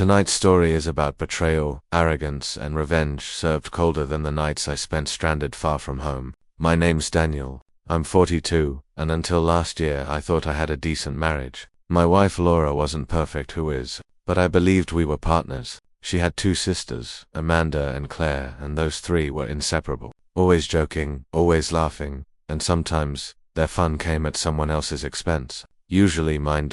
Tonight's story is about betrayal, arrogance, and revenge served colder than the nights I spent stranded far from home. My name's Daniel. I'm 42, and until last year I thought I had a decent marriage. My wife Laura wasn't perfect, who is, but I believed we were partners. She had two sisters, Amanda and Claire, and those three were inseparable. Always joking, always laughing, and sometimes their fun came at someone else's expense. Usually mine.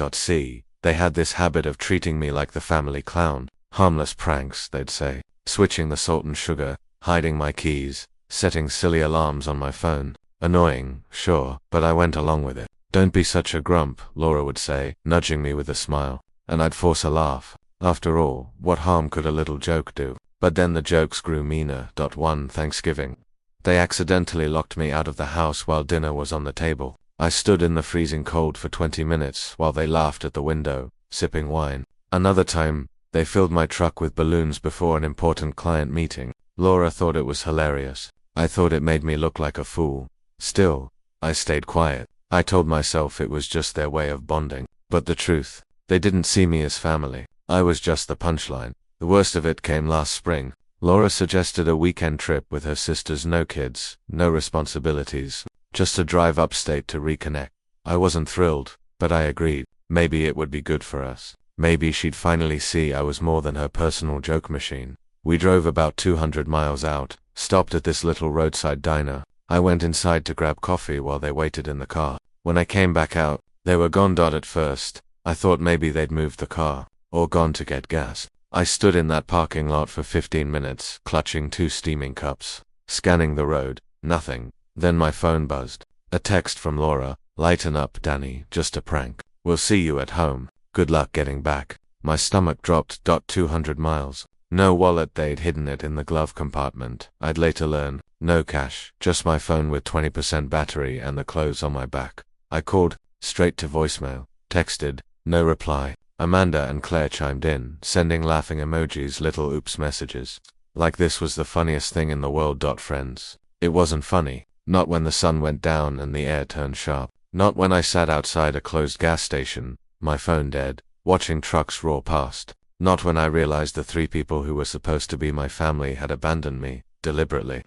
They had this habit of treating me like the family clown. Harmless pranks, they'd say. Switching the salt and sugar, hiding my keys, setting silly alarms on my phone. Annoying, sure, but I went along with it. Don't be such a grump, Laura would say, nudging me with a smile. And I'd force a laugh. After all, what harm could a little joke do? But then the jokes grew meaner. One Thanksgiving, they accidentally locked me out of the house while dinner was on the table. I stood in the freezing cold for 20 minutes while they laughed at the window, sipping wine. Another time, they filled my truck with balloons before an important client meeting. Laura thought it was hilarious. I thought it made me look like a fool. Still, I stayed quiet. I told myself it was just their way of bonding. But the truth, they didn't see me as family. I was just the punchline. The worst of it came last spring. Laura suggested a weekend trip with her sisters, no kids, no responsibilities. Just a drive upstate to reconnect. I wasn't thrilled, but I agreed. Maybe it would be good for us. Maybe she'd finally see I was more than her personal joke machine. We drove about 200 miles out, stopped at this little roadside diner. I went inside to grab coffee while they waited in the car. When I came back out, they were gone. At first, I thought maybe they'd moved the car, or gone to get gas. I stood in that parking lot for 15 minutes, clutching 2 steaming cups, scanning the road. Nothing. Then my phone buzzed. A text from Laura. Lighten up, Danny, just a prank. We'll see you at home. Good luck getting back. My stomach dropped. 200 miles. No wallet, they'd hidden it in the glove compartment. I'd later learn. No cash, just my phone with 20% battery and the clothes on my back. I called, straight to voicemail. Texted, no reply. Amanda and Claire chimed in, sending laughing emojis, little oops messages. Like this was the funniest thing in the world. Friends. It wasn't funny. Not when the sun went down and the air turned sharp. Not when I sat outside a closed gas station, my phone dead, watching trucks roar past. Not when I realized the 3 people who were supposed to be my family had abandoned me, deliberately.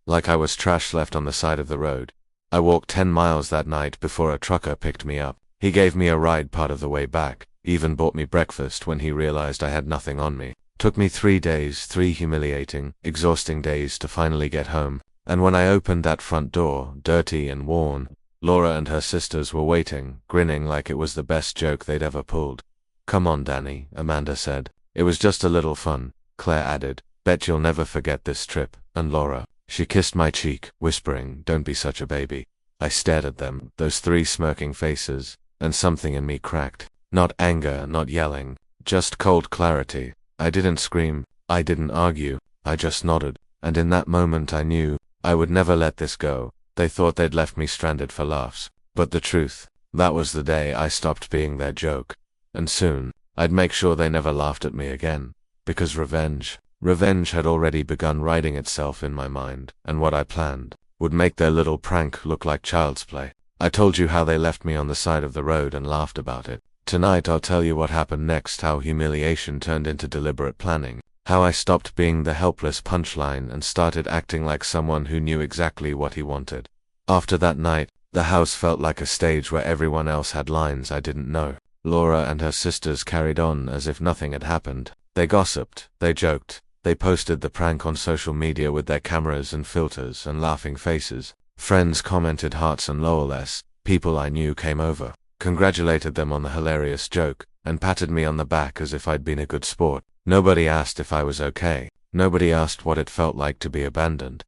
Like I was trash left on the side of the road. I walked 10 miles that night before a trucker picked me up. He gave me a ride part of the way back, even bought me breakfast when he realized I had nothing on me. Took me 3 days, 3 humiliating, exhausting days to finally get home. And when I opened that front door, dirty and worn, Laura and her sisters were waiting, grinning like it was the best joke they'd ever pulled. Come on, Danny, Amanda said. It was just a little fun, Claire added. Bet you'll never forget this trip. And Laura, she kissed my cheek, whispering, don't be such a baby. I stared at them, those 3 smirking faces, and something in me cracked. Not anger, not yelling, just cold clarity. I didn't scream, I didn't argue, I just nodded. And in that moment I knew I would never let this go. They thought they'd left me stranded for laughs. But the truth, that was the day I stopped being their joke. And soon, I'd make sure they never laughed at me again. Because revenge had already begun writing itself in my mind, and what I planned would make their little prank look like child's play. I told you how they left me on the side of the road and laughed about it. Tonight I'll tell you what happened next, how humiliation turned into deliberate planning. How I stopped being the helpless punchline and started acting like someone who knew exactly what he wanted. After that night, the house felt like a stage where everyone else had lines I didn't know. Laura and her sisters carried on as if nothing had happened. They gossiped, they joked, they posted the prank on social media with their cameras and filters and laughing faces. Friends commented hearts and lol. People I knew came over, congratulated them on the hilarious joke, and patted me on the back as if I'd been a good sport. Nobody asked if I was okay. Nobody asked what it felt like to be abandoned.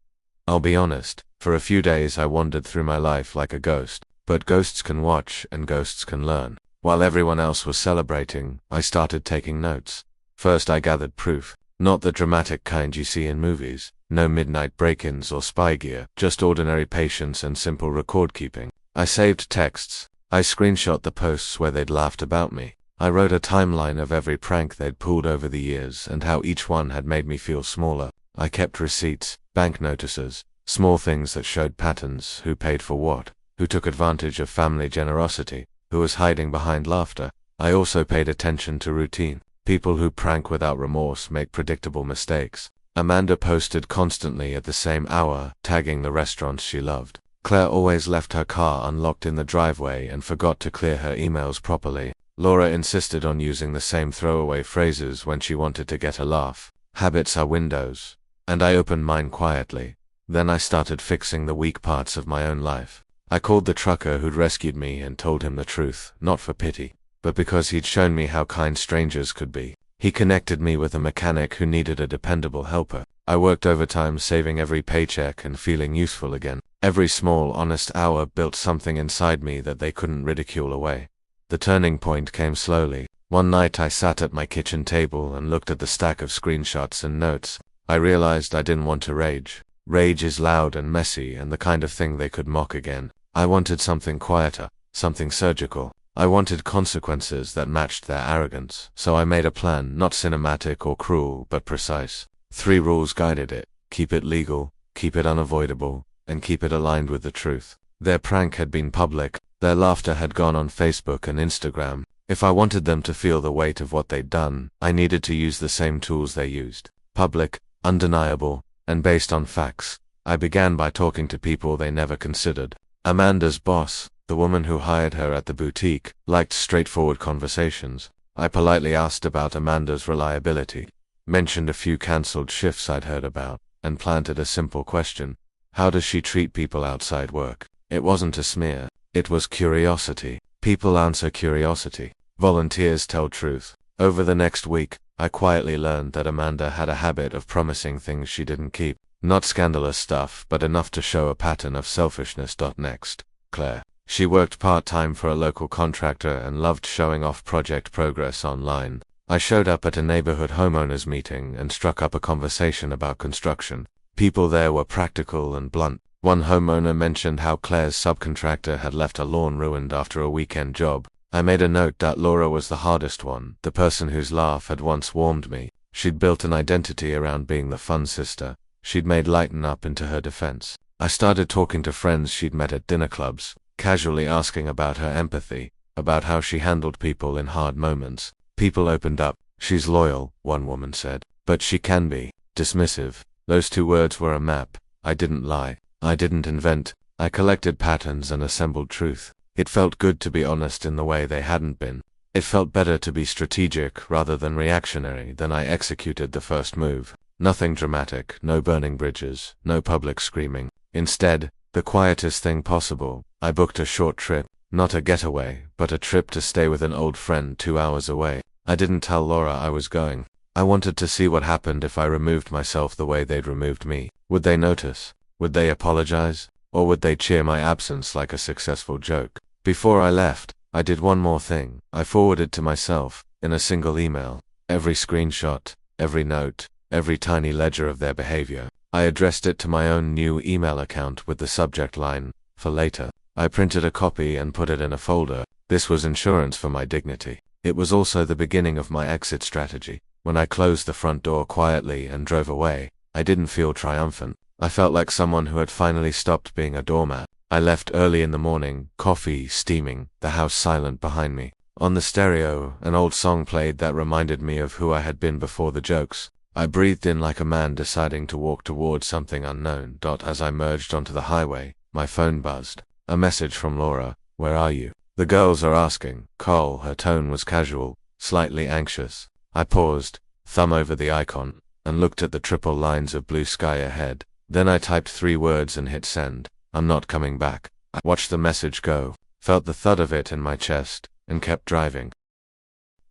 I'll be honest, for a few days I wandered through my life like a ghost. But ghosts can watch and ghosts can learn. While everyone else was celebrating, I started taking notes. First I gathered proof. Not the dramatic kind you see in movies. No midnight break-ins or spy gear, just ordinary patience and simple record keeping. I saved texts. I screenshot the posts where they'd laughed about me. I wrote a timeline of every prank they'd pulled over the years and how each one had made me feel smaller. I kept receipts, bank notices, small things that showed patterns, who paid for what, who took advantage of family generosity, who was hiding behind laughter. I also paid attention to routine. People who prank without remorse make predictable mistakes. Amanda posted constantly at the same hour, tagging the restaurants she loved. Claire always left her car unlocked in the driveway and forgot to clear her emails properly. Laura insisted on using the same throwaway phrases when she wanted to get a laugh. Habits are windows. And I opened mine quietly. Then I started fixing the weak parts of my own life. I called the trucker who'd rescued me and told him the truth, not for pity, but because he'd shown me how kind strangers could be. He connected me with a mechanic who needed a dependable helper. I worked overtime, saving every paycheck and feeling useful again. Every small, honest hour built something inside me that they couldn't ridicule away. The turning point came slowly. One night I sat at my kitchen table and looked at the stack of screenshots and notes. I realized I didn't want to rage. Rage is loud and messy and the kind of thing they could mock again. I wanted something quieter, something surgical. I wanted consequences that matched their arrogance, so I made a plan, not cinematic or cruel, but precise. 3 rules guided it: keep it legal, keep it unavoidable, and keep it aligned with the truth. Their prank had been public. Their laughter had gone on Facebook and Instagram. If I wanted them to feel the weight of what they'd done, I needed to use the same tools they used. Public, undeniable, and based on facts. I began by talking to people they never considered. Amanda's boss, the woman who hired her at the boutique, liked straightforward conversations. I politely asked about Amanda's reliability, mentioned a few cancelled shifts I'd heard about, and planted a simple question. How does she treat people outside work? It wasn't a smear. It was curiosity. People answer curiosity. Volunteers tell truth. Over the next week, I quietly learned that Amanda had a habit of promising things she didn't keep. Not scandalous stuff, but enough to show a pattern of selfishness. Next, Claire. She worked part-time for a local contractor and loved showing off project progress online. I showed up at a neighborhood homeowners meeting and struck up a conversation about construction. People there were practical and blunt. One homeowner mentioned how Claire's subcontractor had left a lawn ruined after a weekend job. I made a note that Laura was the hardest one, the person whose laugh had once warmed me. She'd built an identity around being the fun sister. She'd made lighten up into her defense. I started talking to friends she'd met at dinner clubs, casually asking about her empathy, about how she handled people in hard moments. People opened up. She's loyal, one woman said, but she can be dismissive. Those 2 words were a map. I didn't lie. I didn't invent. I collected patterns and assembled truth. It felt good to be honest in the way they hadn't been. It felt better to be strategic rather than reactionary. Then I executed the first move. Nothing dramatic, no burning bridges, no public screaming. Instead, the quietest thing possible, I booked a short trip. Not a getaway, but a trip to stay with an old friend 2 hours away. I didn't tell Laura I was going. I wanted to see what happened if I removed myself the way they'd removed me. Would they notice? Would they apologize? Or would they cheer my absence like a successful joke? Before I left, I did one more thing. I forwarded to myself, in a single email, every screenshot, every note, every tiny ledger of their behavior. I addressed it to my own new email account with the subject line, "For later." I printed a copy and put it in a folder. This was insurance for my dignity. It was also the beginning of my exit strategy. When I closed the front door quietly and drove away, I didn't feel triumphant. I felt like someone who had finally stopped being a doormat. I left early in the morning, coffee steaming, the house silent behind me. On the stereo, an old song played that reminded me of who I had been before the jokes. I breathed in like a man deciding to walk towards something unknown. As I merged onto the highway, my phone buzzed. A message from Laura. "Where are you? The girls are asking." Cole, her tone was casual, slightly anxious. I paused, thumb over the icon, and looked at the triple lines of blue sky ahead. Then I typed 3 words and hit send. "I'm not coming back." I watched the message go, felt the thud of it in my chest, and kept driving.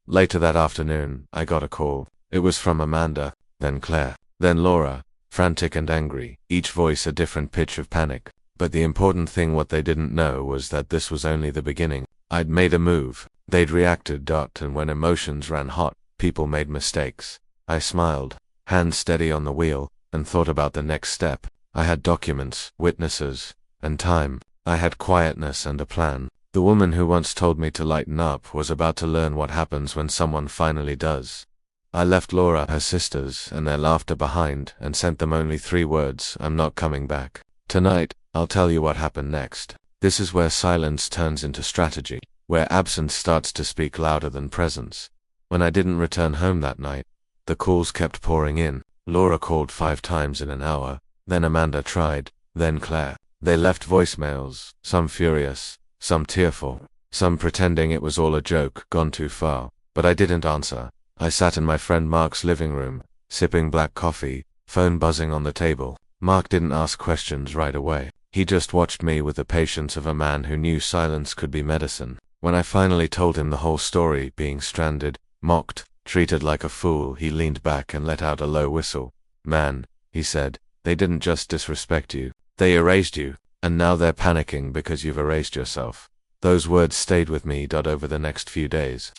Later that afternoon, I got a call. It was from Amanda, then Claire, then Laura, frantic and angry, each voice a different pitch of panic. But the important thing what they didn't know was that this was only the beginning. I'd made a move. They'd reacted. And when emotions ran hot, people made mistakes. I smiled, hand steady on the wheel, and thought about the next step. I had documents, witnesses, and time. I had quietness and a plan. The woman who once told me to lighten up was about to learn what happens when someone finally does. I left Laura, her sisters, and their laughter behind, and sent them only 3 words: "I'm not coming back." Tonight, I'll tell you what happened next. This is where silence turns into strategy, where absence starts to speak louder than presence. When I didn't return home that night, the calls kept pouring in. Laura called 5 times in an hour, then Amanda tried, then Claire. They left voicemails, some furious, some tearful, some pretending it was all a joke gone too far, but I didn't answer. I sat in my friend Mark's living room, sipping black coffee, phone buzzing on the table. Mark didn't ask questions right away. He just watched me with the patience of a man who knew silence could be medicine. When I finally told him the whole story, being stranded, mocked, treated like a fool, he leaned back and let out a low whistle. "Man," he said, "they didn't just disrespect you. They erased you, and now they're panicking because you've erased yourself." Those words stayed with me over the next few days.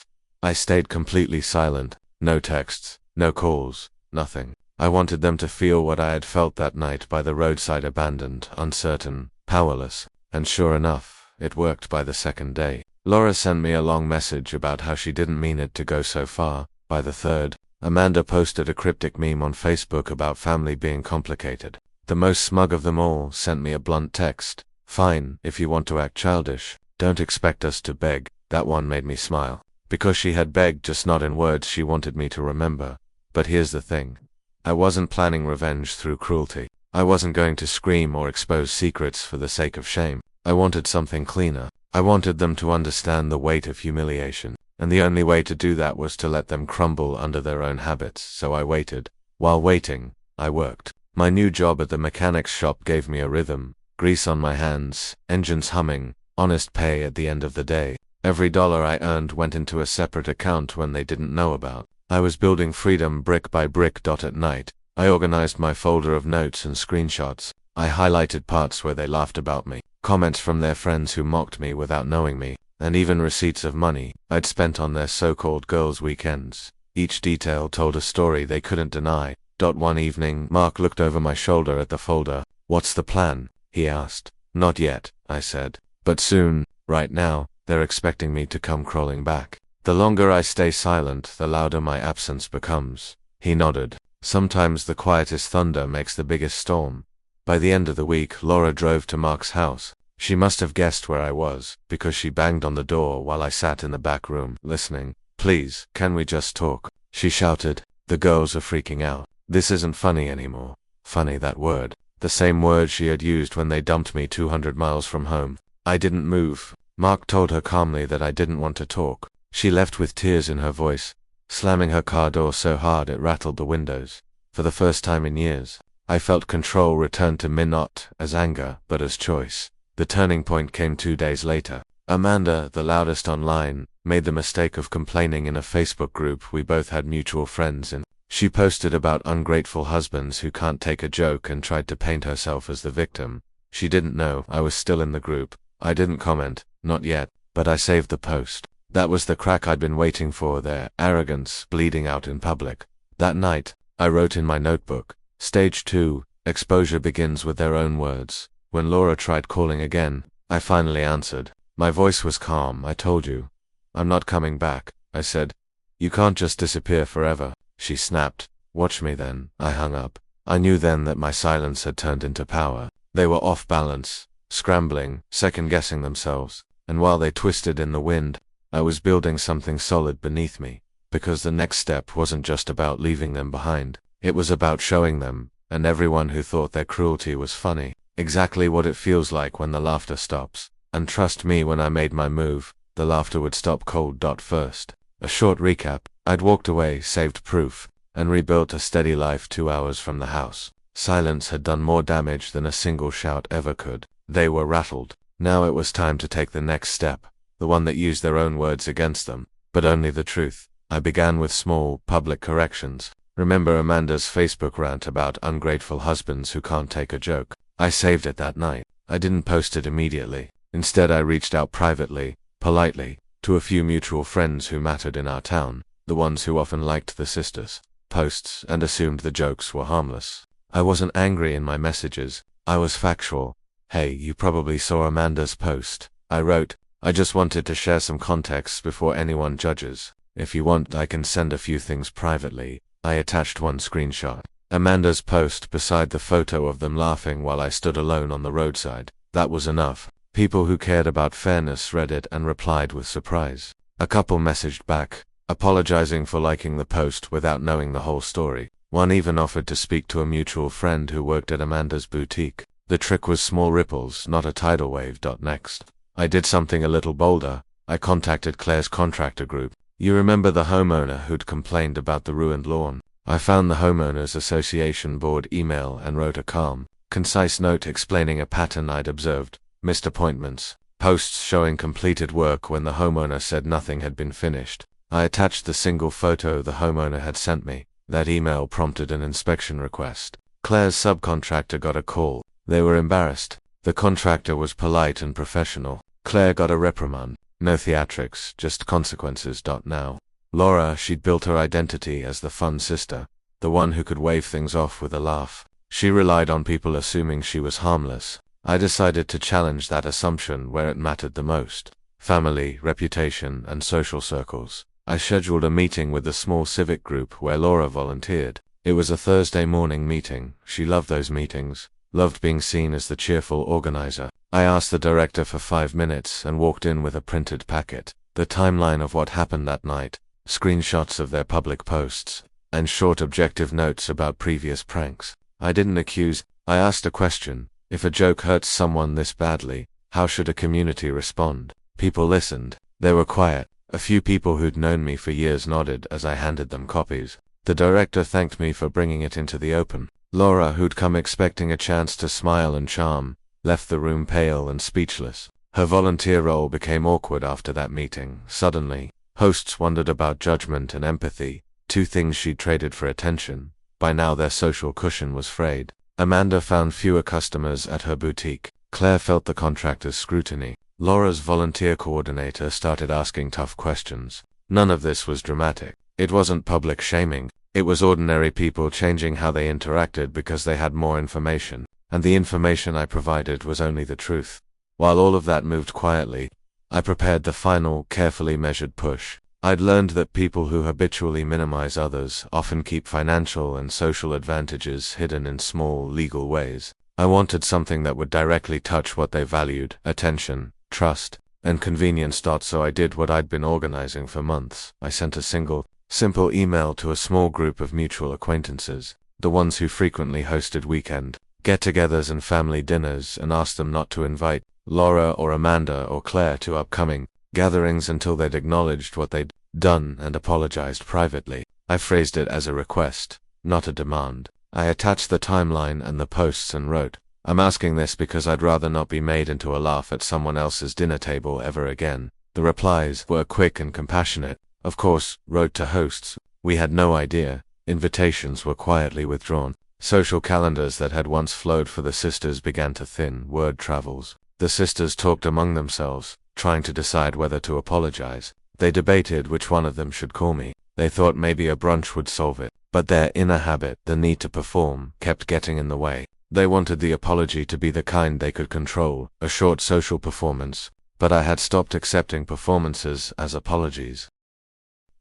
I stayed completely silent. No texts, no calls, nothing. I wanted them to feel what I had felt that night by the roadside, abandoned, uncertain, powerless. And sure enough, it worked by the second day. Laura sent me a long message about how she didn't mean it to go so far. By the third, Amanda posted a cryptic meme on Facebook about family being complicated. The most smug of them all sent me a blunt text. "Fine, if you want to act childish. Don't expect us to beg." That one made me smile. Because she had begged, just not in words she wanted me to remember. But here's the thing. I wasn't planning revenge through cruelty. I wasn't going to scream or expose secrets for the sake of shame. I wanted something cleaner. I wanted them to understand the weight of humiliation. And the only way to do that was to let them crumble under their own habits, so I waited. While waiting, I worked. My new job at the mechanics shop gave me a rhythm, grease on my hands, engines humming, honest pay at the end of the day. Every dollar I earned went into a separate account when they didn't know about. I was building freedom brick by brick. At night, I organized my folder of notes and screenshots. I highlighted parts where they laughed about me, comments from their friends who mocked me without knowing me, and even receipts of money I'd spent on their so-called girls' weekends. Each detail told a story they couldn't deny. One evening, Mark looked over my shoulder at the folder. "What's the plan?" he asked. "Not yet," I said. "But soon. Right now, they're expecting me to come crawling back." The longer I stay silent, the louder my absence becomes. He nodded. Sometimes the quietest thunder makes the biggest storm. By the end of the week, Laura drove to Mark's house. She must have guessed where I was, because she banged on the door while I sat in the back room, listening. "Please, can we just talk?" she shouted. "The girls are freaking out. This isn't funny anymore." Funny, that word. The same word she had used when they dumped me 200 miles from home. I didn't move. Mark told her calmly that I didn't want to talk. She left with tears in her voice, slamming her car door so hard it rattled the windows. For the first time in years, I felt control return to me, not as anger, but as choice. The turning point came 2 days later. Amanda, the loudest online, made the mistake of complaining in a Facebook group we both had mutual friends in. She posted about ungrateful husbands who can't take a joke and tried to paint herself as the victim. She didn't know I was still in the group. I didn't comment, not yet, but I saved the post. That was the crack I'd been waiting for, their arrogance bleeding out in public. That night, I wrote in my notebook, "Stage 2, exposure begins with their own words." When Laura tried calling again, I finally answered. My voice was calm. "I told you. I'm not coming back," I said. "You can't just disappear forever." She snapped. "Watch me then." I hung up. I knew then that my silence had turned into power. They were off balance, scrambling, second-guessing themselves, and while they twisted in the wind, I was building something solid beneath me, because the next step wasn't just about leaving them behind. It was about showing them, and everyone who thought their cruelty was funny, exactly what it feels like when the laughter stops. And trust me, when I made my move, the laughter would stop cold. First. A short recap. I'd walked away, saved proof, and rebuilt a steady life 2 hours from the house. Silence had done more damage than a single shout ever could. They were rattled. Now it was time to take the next step. The one that used their own words against them, but only the truth. I began with small, public corrections. Remember Amanda's Facebook rant about ungrateful husbands who can't take a joke? I saved it that night. I didn't post it immediately. Instead, I reached out privately, politely, to a few mutual friends who mattered in our town, the ones who often liked the sisters' posts and assumed the jokes were harmless. I wasn't angry in my messages. I was factual. "Hey, you probably saw Amanda's post," I wrote. "I just wanted to share some context before anyone judges. If you want, I can send a few things privately." I attached one screenshot. Amanda's post beside the photo of them laughing while I stood alone on the roadside. That was enough. People who cared about fairness read it and replied with surprise. A couple messaged back, apologizing for liking the post without knowing the whole story. One even offered to speak to a mutual friend who worked at Amanda's boutique. The trick was small ripples, not a tidal wave. Next, I did something a little bolder. I contacted Claire's contractor group. You remember the homeowner who'd complained about the ruined lawn? I found the Homeowners Association board email and wrote a calm, concise note explaining a pattern I'd observed: missed appointments, posts showing completed work when the homeowner said nothing had been finished. I attached the single photo the homeowner had sent me. That email prompted an inspection request. Claire's subcontractor got a call. They were embarrassed. The contractor was polite and professional. Claire got a reprimand. No theatrics, just consequences. Now, Laura, she'd built her identity as the fun sister, the one who could wave things off with a laugh. She relied on people assuming she was harmless. I decided to challenge that assumption where it mattered the most: family, reputation, and social circles. I scheduled a meeting with the small civic group where Laura volunteered. It was a Thursday morning meeting. She loved those meetings, loved being seen as the cheerful organizer. I asked the director for 5 minutes and walked in with a printed packet, the timeline of what happened that night, screenshots of their public posts, and short objective notes about previous pranks. I didn't accuse, I asked a question: if a joke hurts someone this badly, how should a community respond? People listened. They were quiet. A few people who'd known me for years nodded as I handed them copies. The director thanked me for bringing it into the open. Laura, who'd come expecting a chance to smile and charm, left the room pale and speechless. Her volunteer role became awkward after that meeting. Suddenly, hosts wondered about judgment and empathy, two things she'd traded for attention. By now their social cushion was frayed. Amanda found fewer customers at her boutique. Claire felt the contractor's scrutiny. Laura's volunteer coordinator started asking tough questions. None of this was dramatic. It wasn't public shaming. It was ordinary people changing how they interacted because they had more information. And the information I provided was only the truth. While all of that moved quietly, I prepared the final, carefully measured push. I'd learned that people who habitually minimize others often keep financial and social advantages hidden in small, legal ways. I wanted something that would directly touch what they valued: attention, trust, and convenience. So I did what I'd been organizing for months. I sent a single, simple email to a small group of mutual acquaintances, the ones who frequently hosted weekend get-togethers and family dinners, and asked them not to invite Laura or Amanda or Claire to upcoming gatherings until they'd acknowledged what they'd done and apologized privately. I phrased it as a request, not a demand. I attached the timeline and the posts and wrote, "I'm asking this because I'd rather not be made into a laugh at someone else's dinner table ever again." The replies were quick and compassionate. Of course, wrote to hosts, we had no idea. Invitations were quietly withdrawn. Social calendars that had once flowed for the sisters began to thin. Word travels. The sisters talked among themselves, trying to decide whether to apologize. They debated which one of them should call me. They thought maybe a brunch would solve it. But their inner habit, the need to perform, kept getting in the way. They wanted the apology to be the kind they could control, a short social performance. But I had stopped accepting performances as apologies.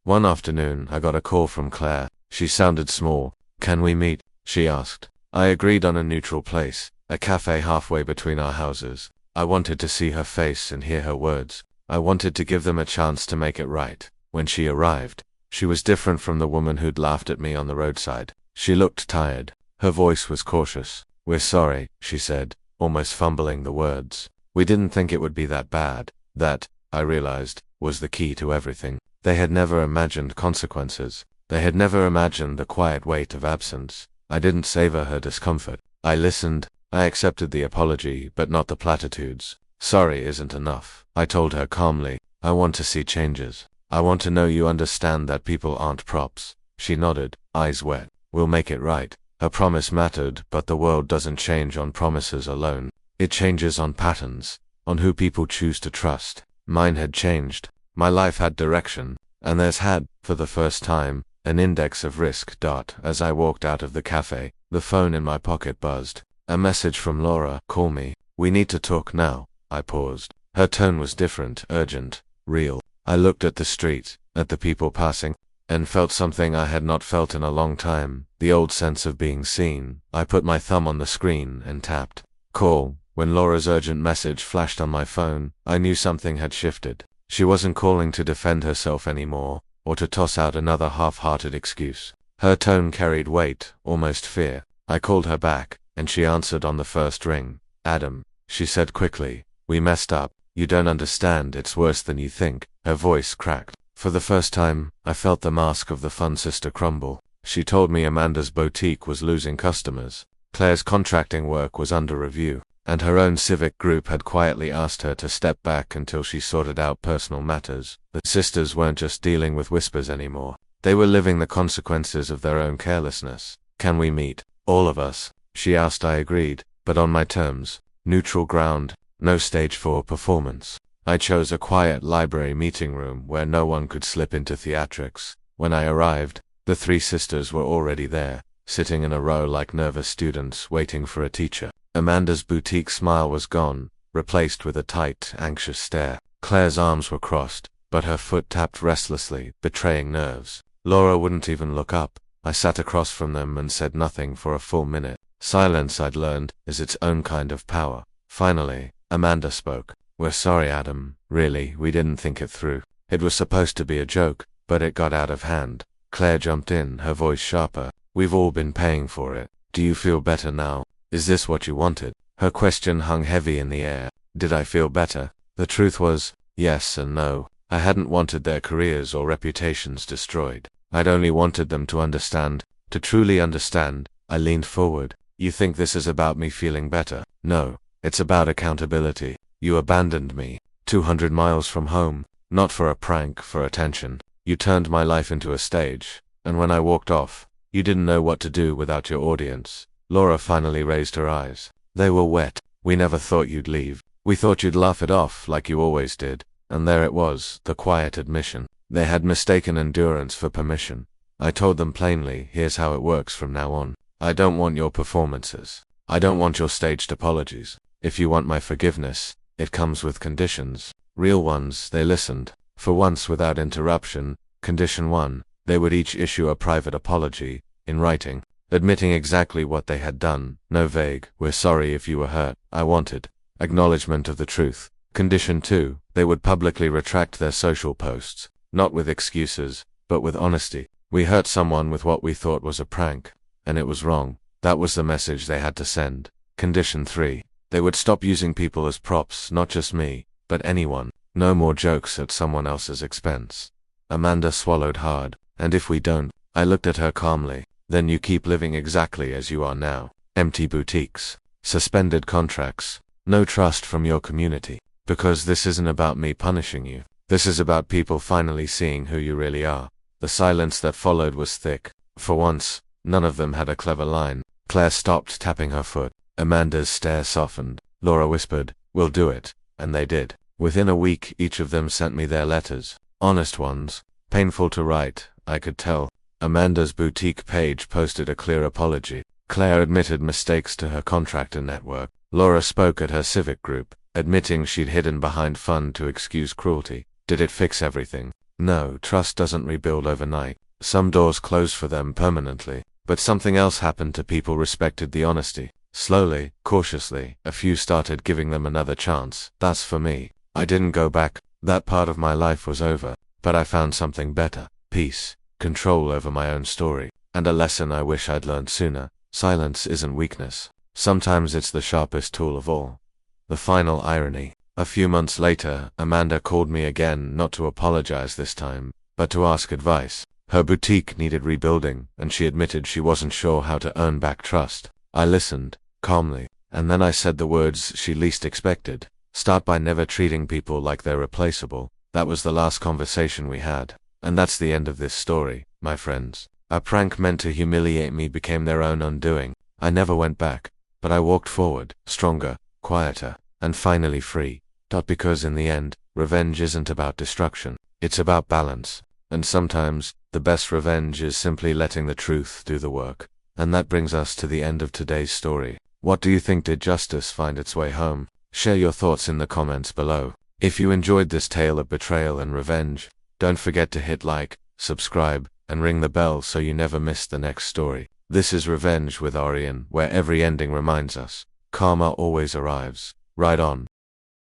One afternoon, I got a call from Claire. She sounded small. "Can we meet?" she asked. I agreed on a neutral place, a cafe halfway between our houses. I wanted to see her face and hear her words. I wanted to give them a chance to make it right. When she arrived, she was different from the woman who'd laughed at me on the roadside. She looked tired. Her voice was cautious. "We're sorry," she said, almost fumbling the words. "We didn't think it would be that bad." That, I realized, was the key to everything. They had never imagined consequences. They had never imagined the quiet weight of absence. I didn't savor her discomfort. I listened. I accepted the apology, but not the platitudes. "Sorry isn't enough," I told her calmly. "I want to see changes. I want to know you understand that people aren't props." She nodded, eyes wet. "We'll make it right." Her promise mattered, but the world doesn't change on promises alone. It changes on patterns, on who people choose to trust. Mine had changed. My life had direction, and theirs had, for the first time, an index of risk. As I walked out of the cafe, the phone in my pocket buzzed. A message from Laura. "Call me. We need to talk now." I paused. Her tone was different, urgent, real. I looked at the street, at the people passing, and felt something I had not felt in a long time, the old sense of being seen. I put my thumb on the screen and tapped call. When Laura's urgent message flashed on my phone, I knew something had shifted. She wasn't calling to defend herself anymore. or to toss out another half-hearted excuse. Her tone carried weight, almost fear. I called her back, and she answered on the first ring. "Adam," she said quickly, "we messed up. You don't understand, it's worse than you think." Her voice cracked. For the first time, I felt the mask of the fun sister crumble. She told me Amanda's boutique was losing customers. Claire's contracting work was under review, and her own civic group had quietly asked her to step back until she sorted out personal matters. The sisters weren't just dealing with whispers anymore. They were living the consequences of their own carelessness. "Can we meet, all of us?" she asked. I agreed, but on my terms. Neutral ground, no stage 4 performance. I chose a quiet library meeting room where no one could slip into theatrics. When I arrived, the 3 sisters were already there, sitting in a row like nervous students waiting for a teacher. Amanda's boutique smile was gone, replaced with a tight, anxious stare. Claire's arms were crossed, but her foot tapped restlessly, betraying nerves. Laura wouldn't even look up. I sat across from them and said nothing for a full minute. Silence, I'd learned, is its own kind of power. Finally, Amanda spoke. "We're sorry, Adam. Really, we didn't think it through. It was supposed to be a joke, but it got out of hand." Claire jumped in, her voice sharper. "We've all been paying for it. Do you feel better now? Is this what you wanted?" Her question hung heavy in the air. Did I feel better? The truth was, yes and no. I hadn't wanted their careers or reputations destroyed. I'd only wanted them to understand, to truly understand. I leaned forward. "You think this is about me feeling better?" "No. It's about accountability. You abandoned me, 200 miles from home, not for a prank, for attention. You turned my life into a stage, and when I walked off, you didn't know what to do without your audience." Laura finally raised her eyes. They were wet. "We never thought you'd leave. We thought you'd laugh it off like you always did." And there it was, the quiet admission. They had mistaken endurance for permission. I told them plainly, "Here's how it works from now on. I don't want your performances. I don't want your staged apologies. If you want my forgiveness, it comes with conditions." Real ones. They listened. For once without interruption. Condition 1. They would each issue a private apology, in writing, admitting exactly what they had done. No vague, "We're sorry if you were hurt." I wanted acknowledgement of the truth. Condition 2. They would publicly retract their social posts, not with excuses, but with honesty. We hurt someone with what we thought was a prank, and it was wrong. That was the message they had to send. Condition 3. They would stop using people as props, not just me, but anyone. No more jokes at someone else's expense. Amanda swallowed hard. "And if we don't?" I looked at her calmly. "Then you keep living exactly as you are now. Empty boutiques, suspended contracts, no trust from your community. Because this isn't about me punishing you. This is about people finally seeing who you really are." The silence that followed was thick. For once, none of them had a clever line. Claire stopped tapping her foot. Amanda's stare softened. Laura whispered, "We'll do it." And they did. Within a week, each of them sent me their letters. Honest ones. Painful to write, I could tell. Amanda's boutique page posted a clear apology. Claire admitted mistakes to her contractor network. Laura spoke at her civic group, admitting she'd hidden behind fun to excuse cruelty. Did it fix everything? No, trust doesn't rebuild overnight. Some doors closed for them permanently. But something else happened to people respected the honesty. Slowly, cautiously, a few started giving them another chance. That's for me. I didn't go back. That part of my life was over. But I found something better. Peace. Control over my own story. And a lesson I wish I'd learned sooner. Silence isn't weakness. Sometimes it's the sharpest tool of all. The final irony. A few months later, Amanda called me again, not to apologize this time, but to ask advice. Her boutique needed rebuilding, and she admitted she wasn't sure how to earn back trust. I listened, calmly, and then I said the words she least expected. Start by never treating people like they're replaceable. That was the last conversation we had. And that's the end of this story, my friends. A prank meant to humiliate me became their own undoing. I never went back, but I walked forward, stronger, quieter, and finally free. Because in the end, revenge isn't about destruction. It's about balance. And sometimes, the best revenge is simply letting the truth do the work. And that brings us to the end of today's story. What do you think? Did justice find its way home? Share your thoughts in the comments below. If you enjoyed this tale of betrayal and revenge, don't forget to hit like, subscribe, and ring the bell so you never miss the next story. This is Revenge with Arion, where every ending reminds us, karma always arrives. Ride on.